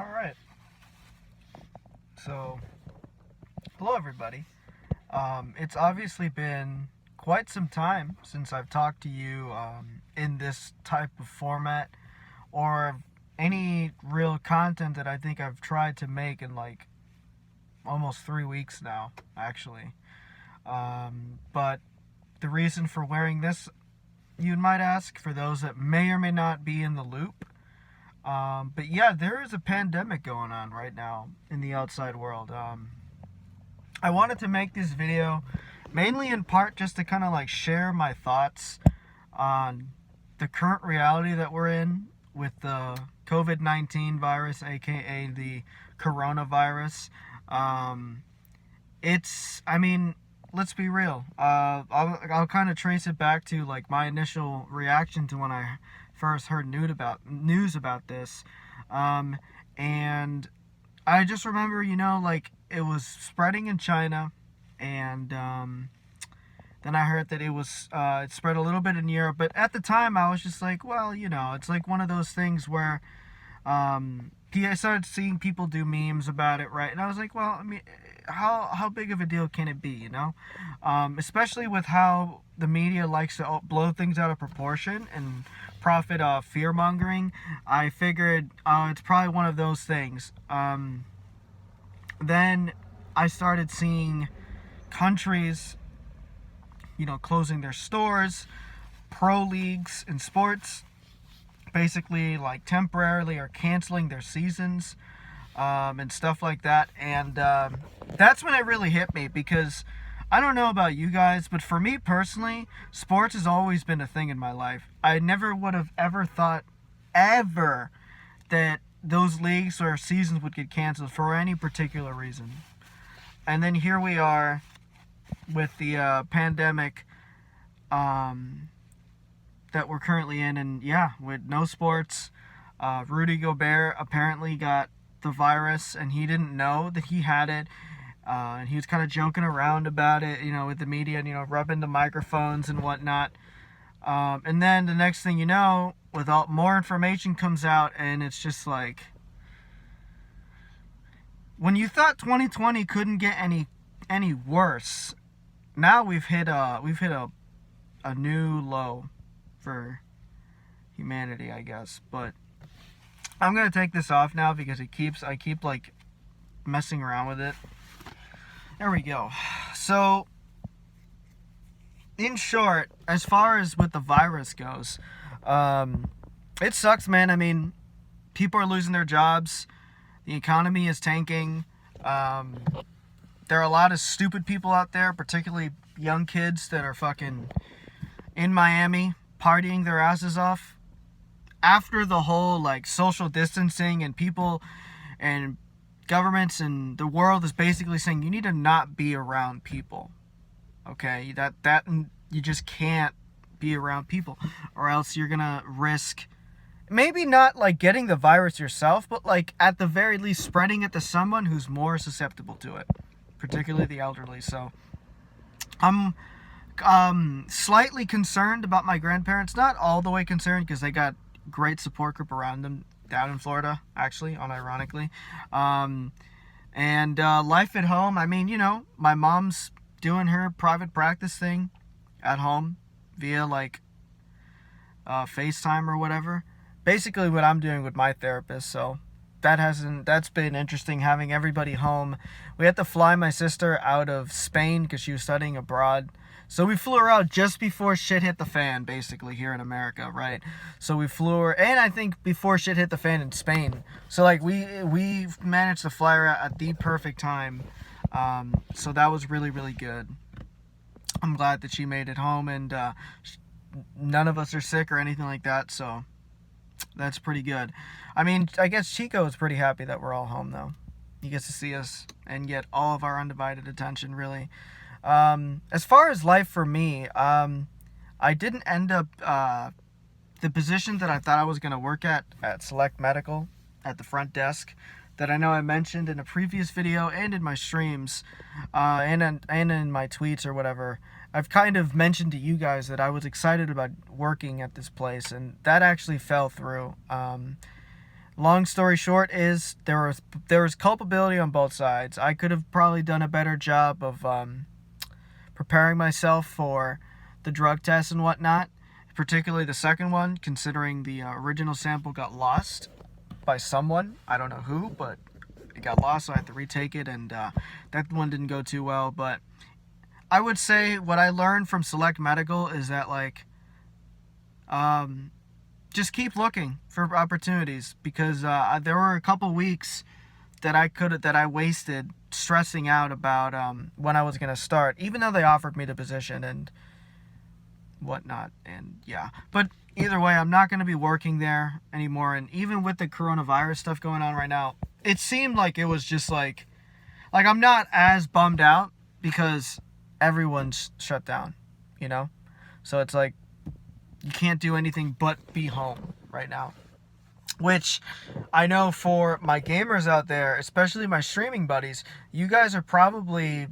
All right. So, hello everybody. It's obviously been quite some time since I've talked to you in this type of format or any real content that I think I've tried to make in like almost 3 weeks now, actually. But the reason for wearing this, you might ask, for those that may or may not be in the loop. But yeah, there is a pandemic going on right now in the outside world. I wanted to make this video mainly in part just to kind of like share my thoughts on the current reality that we're in with the COVID-19 virus, aka the coronavirus. Let's be real. I'll kind of trace it back to like my initial reaction to when I first heard news about this, and I just remember, like it was spreading in China, and then I heard that it spread a little bit in Europe. But at the time, I was just like, well, it's like one of those things where I started seeing people do memes about it, right? And I was like, well, I mean, how big of a deal can it be, especially with how the media likes to blow things out of proportion and profit off fear mongering. I figured it's probably one of those things. Then I started seeing countries, closing their stores, pro leagues in sports, basically like temporarily or canceling their seasons, and stuff like that. And that's when it really hit me, because I don't know about you guys, but for me personally, sports has always been a thing in my life. I never would have ever thought that those leagues or seasons would get canceled for any particular reason. And then here we are with the pandemic that we're currently in, and yeah, with no sports. Rudy Gobert apparently got the virus, and he didn't know that he had it. And he was kind of joking around about it, with the media, and, rubbing the microphones and whatnot. And then the next thing you know, more information comes out, and it's just like, when you thought 2020 couldn't get any worse, now we've hit a new low for humanity, I guess. But I'm gonna take this off now because I keep like messing around with it. There we go. So, in short, as far as with the virus goes, it sucks, man. I mean, people are losing their jobs. The economy is tanking. There are a lot of stupid people out there, particularly young kids that are fucking in Miami partying their asses off. After the whole like social distancing and people and governments and the world is basically saying you need to not be around people. Okay, that you just can't be around people, or else you're gonna risk maybe not like getting the virus yourself, but like at the very least spreading it to someone who's more susceptible to it, particularly the elderly. So I'm slightly concerned about my grandparents. Not all the way concerned, because they got great support group around them down in Florida, actually, unironically. And life at home, I mean, my mom's doing her private practice thing at home via like FaceTime or whatever. Basically what I'm doing with my therapist. So that's been interesting, having everybody home. We had to fly my sister out of Spain because she was studying abroad. So we flew her out just before shit hit the fan, basically, here in America, right? So we flew her, and I think before shit hit the fan in Spain. So like we managed to fly her out at the perfect time. So that was really, really good. I'm glad that she made it home, and none of us are sick or anything like that, so that's pretty good. I mean, I guess Chico is pretty happy that we're all home, though. He gets to see us and get all of our undivided attention, really. As far as life for me, I didn't end up the position that I thought I was going to work at Select Medical, at the front desk, that I know I mentioned in a previous video and in my streams, and in my tweets or whatever. I've kind of mentioned to you guys that I was excited about working at this place, and that actually fell through. Long story short is there was culpability on both sides. I could have probably done a better job of preparing myself for the drug test and whatnot, particularly the second one, considering the original sample got lost by someone. I don't know who, but it got lost, so I had to retake it, and that one didn't go too well. But I would say what I learned from Select Medical is that, like, just keep looking for opportunities, because there were a couple weeks that I wasted stressing out about when I was gonna start, even though they offered me the position and whatnot. And yeah, but either way, I'm not gonna be working there anymore. And even with the coronavirus stuff going on right now, it seemed like it was just like I'm not as bummed out because everyone's shut down, you know. So it's like you can't do anything but be home right now. Which I know for my gamers out there, especially my streaming buddies, you guys are probably,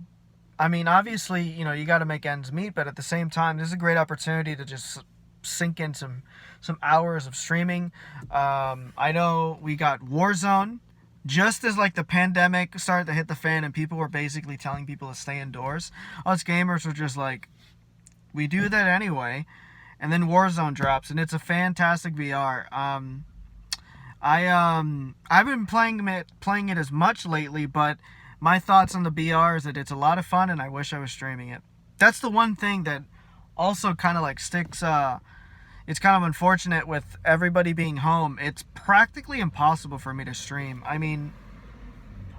I mean, obviously, you know, you got to make ends meet, but at the same time, this is a great opportunity to just sink in some hours of streaming. I know we got Warzone, just as like the pandemic started to hit the fan and people were basically telling people to stay indoors. Us gamers were just like, we do that anyway. And then Warzone drops, and it's a fantastic VR. I've been playing it as much lately, but my thoughts on the BR is that it's a lot of fun, and I wish I was streaming it. That's the one thing that also kind of like sticks. It's kind of unfortunate with everybody being home. It's practically impossible for me to stream. I mean,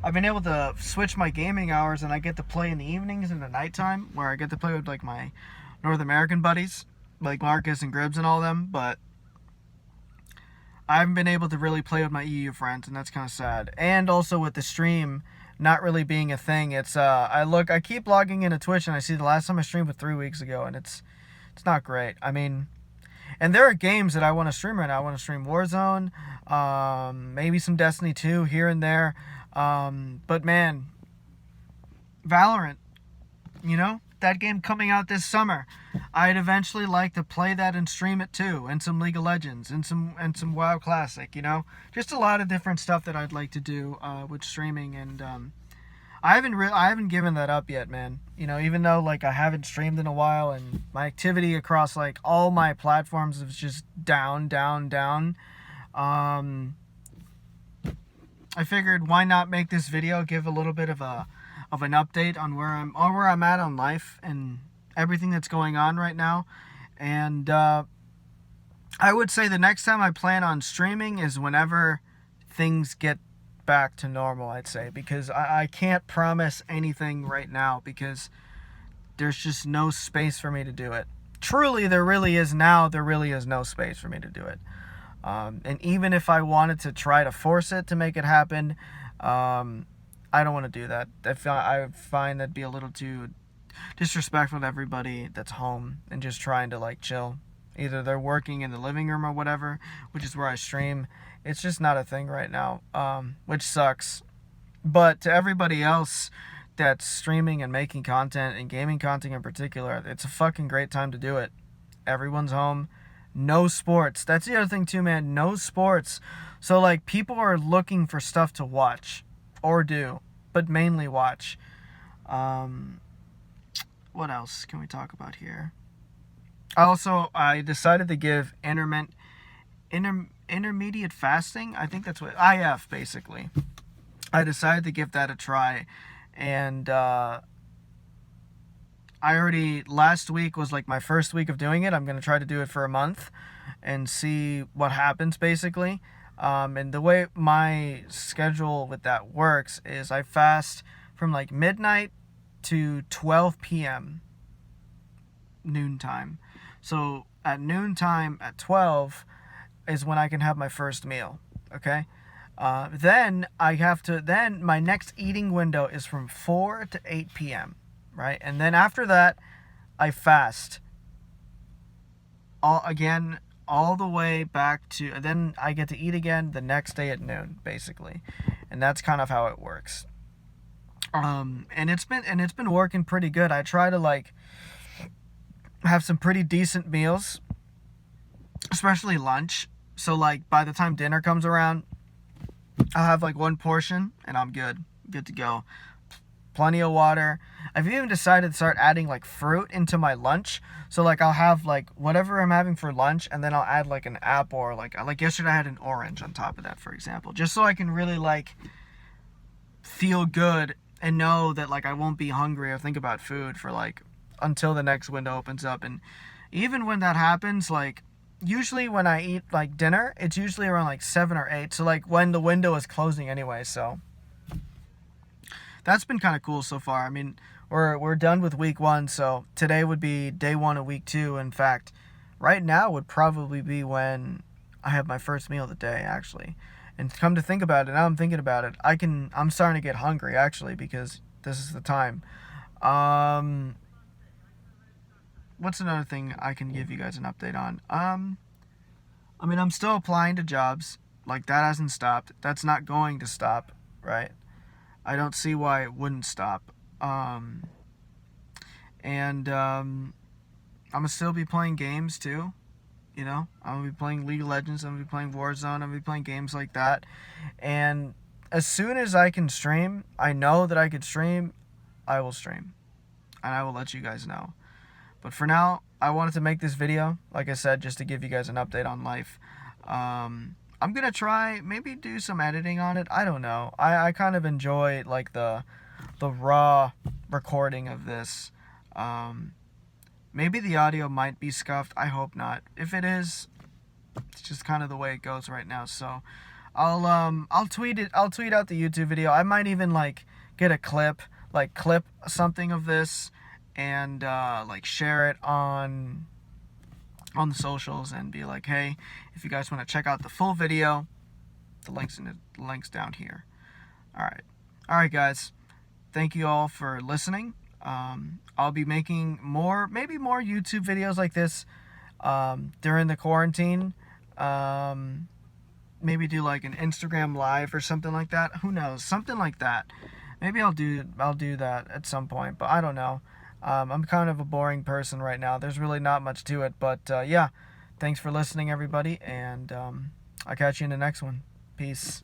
I've been able to switch my gaming hours, and I get to play in the evenings and the nighttime, where I get to play with like my North American buddies, like Marcus and Gribbs and all them, but I haven't been able to really play with my EU friends, and that's kind of sad. And also with the stream not really being a thing, it's I keep logging into Twitch, and I see the last time I streamed was 3 weeks ago, and it's not great. I mean, and there are games that I want to stream right now. I want to stream Warzone, maybe some Destiny 2 here and there, but man, Valorant, you know, that game coming out this summer, I'd eventually like to play that and stream it too, and some League of Legends, and some WoW Classic, you know, just a lot of different stuff that I'd like to do with streaming. And I haven't given that up yet, man. You know, even though like I haven't streamed in a while, and my activity across like all my platforms is just down. I figured why not make this video, give a little bit of an update on where I'm at on life and everything that's going on right now. And I would say the next time I plan on streaming is whenever things get back to normal, I'd say, because I can't promise anything right now, because there's just no space for me to do it. Truly, there really is no space for me to do it. And even if I wanted to try to force it to make it happen, I don't want to do that. I find that'd be a little too disrespectful to everybody that's home and just trying to like chill. Either they're working in the living room or whatever, which is where I stream. It's just not a thing right now, which sucks. But to everybody else that's streaming and making content, and gaming content in particular, it's a fucking great time to do it. Everyone's home. No sports. That's the other thing too, man. No sports. So like people are looking for stuff to watch or do, but mainly watch. What else can we talk about here? Also, I decided to give intermediate fasting. I think that's what IF basically. I decided to give that a try, and last week was like my first week of doing it. I'm gonna try to do it for a month and see what happens basically. And the way my schedule with that works is I fast from like midnight to 12 p.m. noontime. So at noontime at 12 is when I can have my first meal. Okay. Then my next eating window is from 4 to 8 p.m. Right. And then after that, I fast all the way back to, then I get to eat again the next day at noon, basically. And that's kind of how it works. And it's been working pretty good. I try to like have some pretty decent meals, especially lunch. So like by the time dinner comes around, I'll have like one portion and I'm good to go. Plenty of water. I've even decided to start adding like fruit into my lunch. So like I'll have like whatever I'm having for lunch, and then I'll add like an apple, or like yesterday I had an orange on top of that, for example, just so I can really like feel good and know that like I won't be hungry or think about food for like until the next window opens up. And even when that happens, like usually when I eat like dinner, it's usually around like 7 or 8, so like when the window is closing anyway. So that's been kind of cool so far. I mean, we're done with week 1, so today would be day 1 of week 2. In fact, right now would probably be when I have my first meal of the day, actually. And come to think about it, now I'm thinking about it, I'm starting to get hungry, actually, because this is the time. What's another thing I can give you guys an update on? I mean, I'm still applying to jobs. Like, that hasn't stopped. That's not going to stop, right? I don't see why it wouldn't stop. I'm gonna still be playing games too. You know, I'm gonna be playing League of Legends. I'm gonna be playing Warzone. I'm gonna be playing games like that. And as soon as I can stream, I know that I could stream, I will stream, and I will let you guys know. But for now, I wanted to make this video, like I said, just to give you guys an update on life. I'm gonna try maybe do some editing on it. I don't know. I kind of enjoy like the raw recording of this. Maybe the audio might be scuffed. I hope not. If it is, it's just kind of the way it goes right now. So I'll tweet it. I'll tweet out the YouTube video. I might even like get a clip something of this and like share it on the socials and be like, hey, if you guys want to check out the full video, the links down here. All right, guys. Thank you all for listening. I'll be making maybe more YouTube videos like this during the quarantine. Maybe do like an Instagram live or something like that. Who knows? Something like that. Maybe I'll do that at some point, but I don't know. I'm kind of a boring person right now. There's really not much to it, but yeah. Thanks for listening, everybody, and I'll catch you in the next one. Peace.